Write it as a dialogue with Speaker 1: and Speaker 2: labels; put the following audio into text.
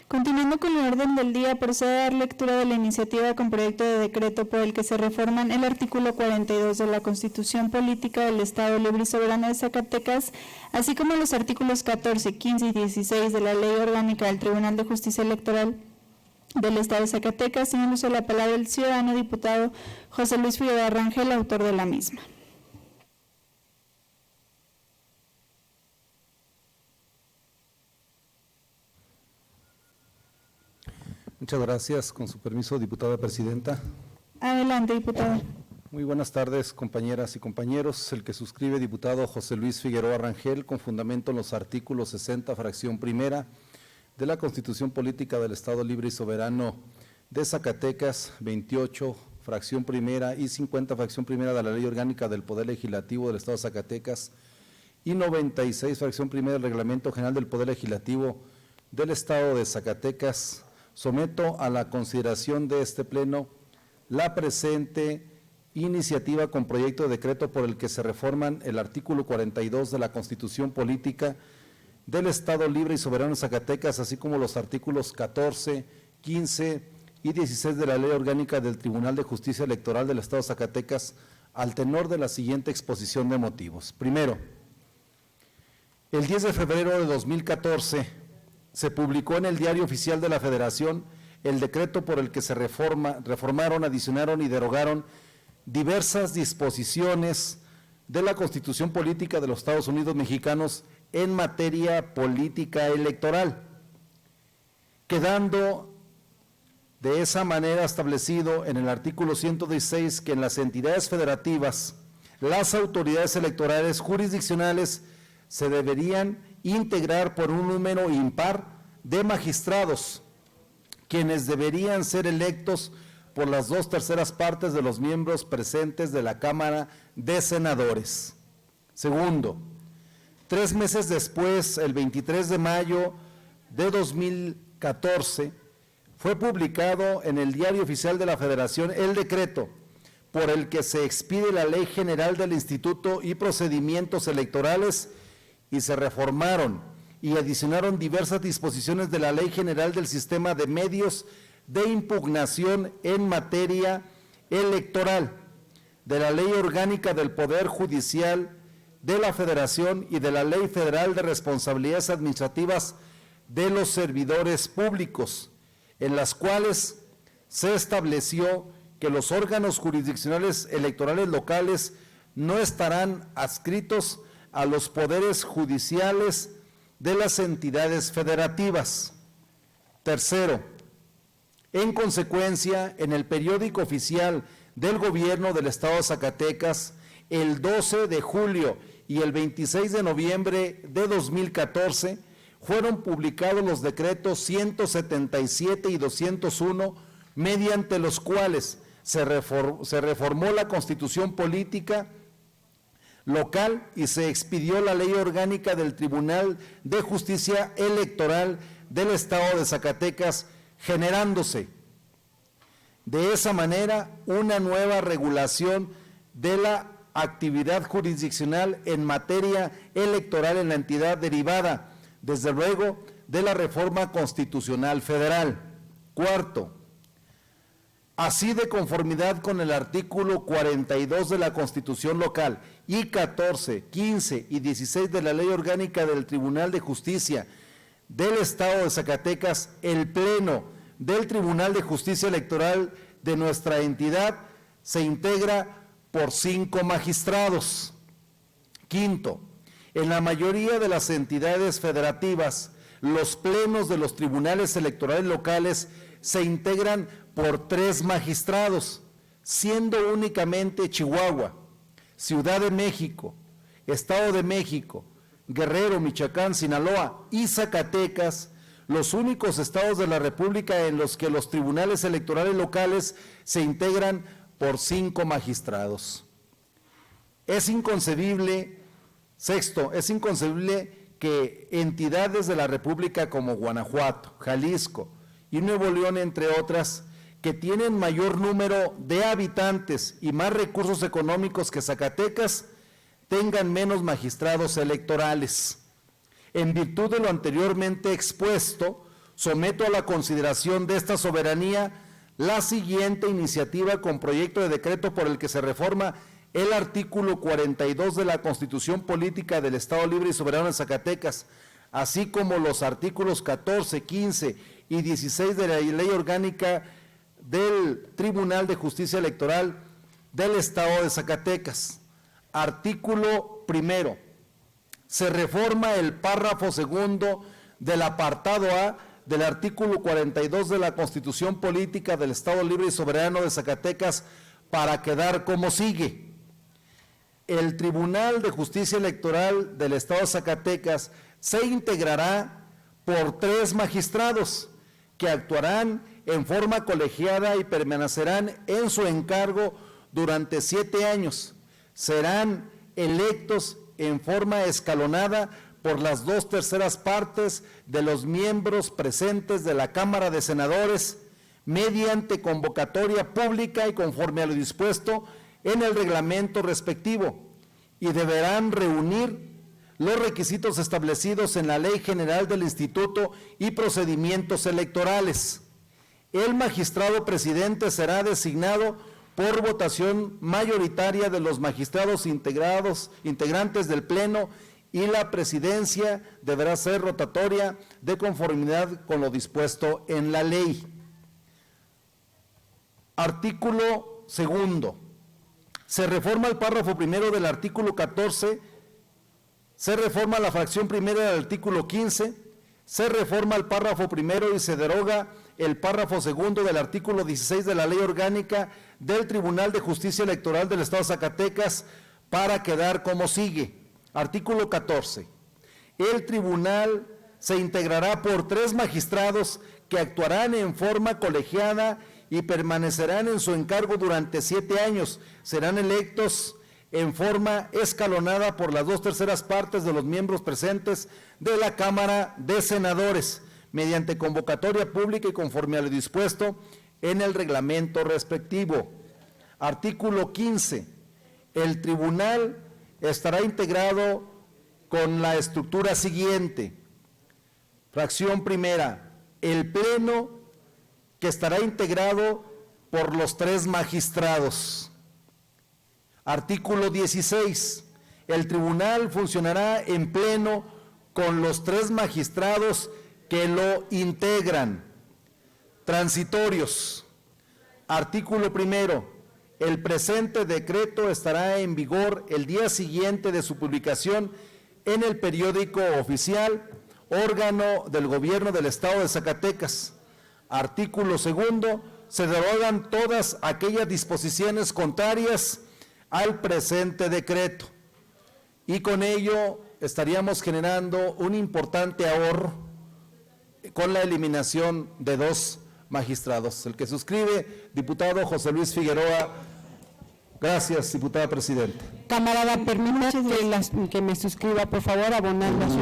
Speaker 1: Continuando con el orden del día, procedo a dar lectura de la iniciativa con proyecto de decreto por el que se reforman el artículo 42 de la Constitución Política del Estado Libre y Soberano de Zacatecas, así como los artículos 14, 15 y 16 de la Ley Orgánica del Tribunal de Justicia Electoral del Estado de Zacatecas, sin el uso de la palabra del ciudadano diputado José Luis Figueroa Rangel, autor de la misma.
Speaker 2: Muchas gracias. Con su permiso, diputada presidenta.
Speaker 1: Adelante, diputado.
Speaker 2: Muy buenas tardes, compañeras y compañeros. El que suscribe, diputado José Luis Figueroa Rangel, con fundamento en los artículos 60, fracción primera, de la Constitución Política del Estado Libre y Soberano de Zacatecas, 28, fracción primera, y 50, fracción primera de la Ley Orgánica del Poder Legislativo del Estado de Zacatecas, y 96, fracción primera del Reglamento General del Poder Legislativo del Estado de Zacatecas, someto a la consideración de este Pleno la presente iniciativa con proyecto de decreto por el que se reforman el artículo 42 de la Constitución Política del Estado Libre y Soberano de Zacatecas, así como los artículos 14, 15 y 16 de la Ley Orgánica del Tribunal de Justicia Electoral del Estado de Zacatecas, al tenor de la siguiente exposición de motivos. Primero, el 10 de febrero de 2014, se publicó en el Diario Oficial de la Federación el decreto por el que se reformaron, adicionaron y derogaron diversas disposiciones de la Constitución Política de los Estados Unidos Mexicanos en materia política electoral, quedando de esa manera establecido en el artículo 116 que en las entidades federativas las autoridades electorales jurisdiccionales se deberían integrar por un número impar de magistrados, quienes deberían ser electos por las 2/3 partes de los miembros presentes de la Cámara de Senadores. Segundo, 3 meses después, el 23 de mayo de 2014, fue publicado en el Diario Oficial de la Federación el decreto por el que se expide la Ley General del Instituto y Procedimientos Electorales y se reformaron y adicionaron diversas disposiciones de la Ley General del Sistema de Medios de Impugnación en materia electoral, de la Ley Orgánica del Poder Judicial de la Federación y de la Ley Federal de Responsabilidades Administrativas de los Servidores Públicos, en las cuales se estableció que los órganos jurisdiccionales electorales locales no estarán adscritos a los poderes judiciales de las entidades federativas. Tercero, en consecuencia, en el periódico oficial del Gobierno del Estado de Zacatecas, el 12 de julio y el 26 de noviembre de 2014, fueron publicados los decretos 177 y 201, mediante los cuales se reformó la Constitución Política local y se expidió la Ley Orgánica del Tribunal de Justicia Electoral del Estado de Zacatecas, generándose de esa manera una nueva regulación de la actividad jurisdiccional en materia electoral en la entidad derivada, desde luego, de la reforma constitucional federal. Cuarto, así de conformidad con el artículo 42 de la Constitución local y 14, 15 y 16 de la Ley Orgánica del Tribunal de Justicia del Estado de Zacatecas, el Pleno del Tribunal de Justicia Electoral de nuestra entidad se integra por 5 magistrados. Quinto, en la mayoría de las entidades federativas, los plenos de los tribunales electorales locales se integran por 3 magistrados, siendo únicamente Chihuahua, Ciudad de México, Estado de México, Guerrero, Michoacán, Sinaloa y Zacatecas los únicos estados de la República en los que los tribunales electorales locales se integran por 5 magistrados. Es inconcebible, sexto, es inconcebible que entidades de la República como Guanajuato, Jalisco y Nuevo León, entre otras, que tienen mayor número de habitantes y más recursos económicos que Zacatecas, tengan menos magistrados electorales. En virtud de lo anteriormente expuesto, someto a la consideración de esta soberanía la siguiente iniciativa con proyecto de decreto por el que se reforma el artículo 42 de la Constitución Política del Estado Libre y Soberano de Zacatecas, así como los artículos 14, 15 y 16 de la Ley Orgánica del Tribunal de Justicia Electoral del Estado de Zacatecas. Artículo primero. Se reforma el párrafo segundo del apartado A del artículo 42 de la Constitución Política del Estado Libre y Soberano de Zacatecas para quedar como sigue. El Tribunal de Justicia Electoral del Estado de Zacatecas se integrará por 3 magistrados que actuarán en forma colegiada y permanecerán en su encargo durante 7 años. Serán electos en forma escalonada por las 2/3 partes de los miembros presentes de la Cámara de Senadores mediante convocatoria pública y conforme a lo dispuesto en el reglamento respectivo, y deberán reunir los requisitos establecidos en la Ley General del Instituto y procedimientos electorales. El magistrado presidente será designado por votación mayoritaria de los magistrados integrantes del Pleno, y la presidencia deberá ser rotatoria de conformidad con lo dispuesto en la ley. Artículo segundo. Se reforma el párrafo primero del artículo 14, se reforma la fracción primera del artículo 15, se reforma el párrafo primero y se deroga el párrafo segundo del artículo 16 de la Ley Orgánica del Tribunal de Justicia Electoral del Estado de Zacatecas para quedar como sigue. Artículo 14. El tribunal se integrará por 3 magistrados que actuarán en forma colegiada y permanecerán en su encargo durante 7 años. Serán electos en forma escalonada por las 2/3 partes de los miembros presentes de la Cámara de Senadores, mediante convocatoria pública y conforme a lo dispuesto en el reglamento respectivo. Artículo 15. El tribunal estará integrado con la estructura siguiente. Fracción primera, el Pleno, que estará integrado por los 3 magistrados. Artículo 16, el tribunal funcionará en pleno con los 3 magistrados que lo integran. Transitorios. Artículo primero. El presente decreto estará en vigor el día siguiente de su publicación en el periódico oficial, órgano del Gobierno del Estado de Zacatecas. Artículo segundo. Se derogan todas aquellas disposiciones contrarias al presente decreto, y con ello estaríamos generando un importante ahorro con la eliminación de 2 magistrados. El que suscribe, diputado José Luis Figueroa. Gracias, diputada presidenta.
Speaker 3: Camarada, permita que me suscriba, por favor, abonando a su